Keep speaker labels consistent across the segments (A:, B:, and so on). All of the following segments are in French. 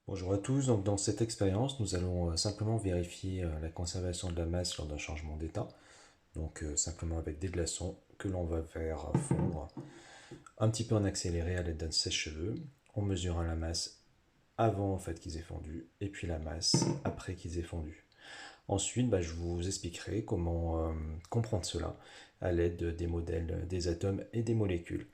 A: Bonjour à tous, donc dans cette expérience, nous allons simplement vérifier la conservation de la masse lors d'un changement d'état. Donc simplement avec des glaçons que l'on va faire fondre un petit peu en accéléré à l'aide d'un sèche-cheveux. On mesurera la masse avant qu'ils aient fondu et puis la masse après qu'ils aient fondu. Ensuite, je vous expliquerai comment comprendre cela à l'aide des modèles des atomes et des molécules.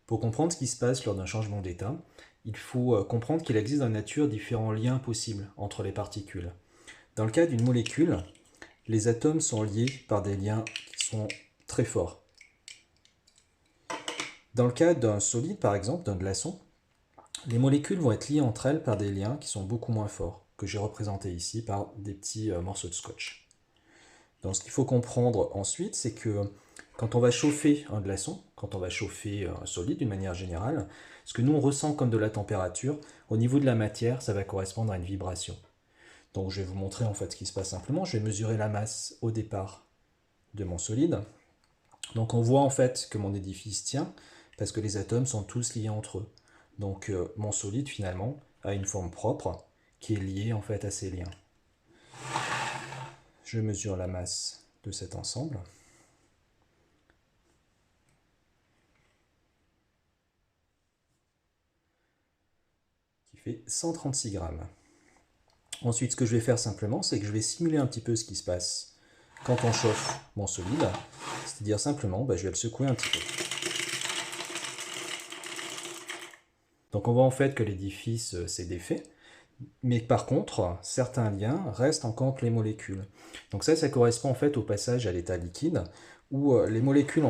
A: Pour comprendre ce qui se passe lors d'un changement d'état, il faut comprendre qu'il existe dans la nature différents liens possibles entre les particules. Dans le cas d'une molécule, les atomes sont liés par des liens qui sont très forts. Dans le cas d'un solide, par exemple, d'un glaçon, les molécules vont être liées entre elles par des liens qui sont beaucoup moins forts, que j'ai représentés ici par des petits morceaux de scotch. Donc ce qu'il faut comprendre ensuite, c'est que quand on va chauffer un glaçon, quand on va chauffer un solide d'une manière générale, ce que nous on ressent comme de la température, au niveau de la matière, ça va correspondre à une vibration. Donc je vais vous montrer ce qui se passe simplement. Je vais mesurer la masse au départ de mon solide. Donc on voit que mon édifice tient parce que les atomes sont tous liés entre eux. Donc mon solide finalement a une forme propre qui est liée à ces liens. Je mesure la masse de cet ensemble. Qui fait 136 grammes. Ensuite, ce que je vais faire simplement, c'est que je vais simuler un petit peu ce qui se passe quand on chauffe mon solide. C'est-à-dire simplement, je vais le secouer un petit peu. Donc on voit que l'édifice s'est défait, mais par contre, certains liens restent encore entre les molécules. Donc ça correspond au passage à l'état liquide, où les molécules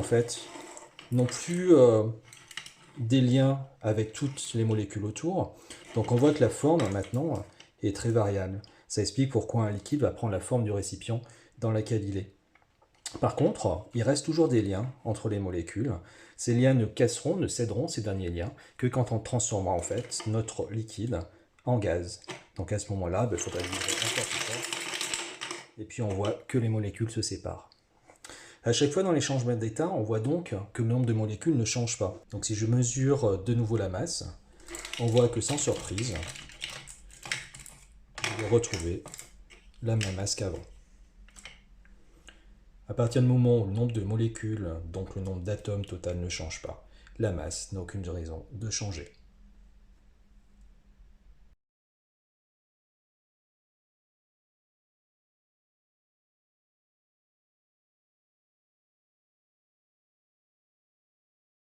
A: n'ont plus des liens avec toutes les molécules autour. Donc on voit que la forme maintenant est très variable. Ça explique pourquoi un liquide va prendre la forme du récipient dans lequel il est. Par contre, il reste toujours des liens entre les molécules. Ces liens ne casseront, ne céderont, ces derniers liens, que quand on transformera notre liquide en gaz. Donc à ce moment-là, il faudra vibrer encore plus fort. Et puis on voit que les molécules se séparent. À chaque fois dans les changements d'état, on voit donc que le nombre de molécules ne change pas. Donc si je mesure de nouveau la masse, on voit que sans surprise, je vais retrouver la même masse qu'avant. À partir du moment où le nombre de molécules, donc le nombre d'atomes total ne change pas, la masse n'a aucune raison de changer.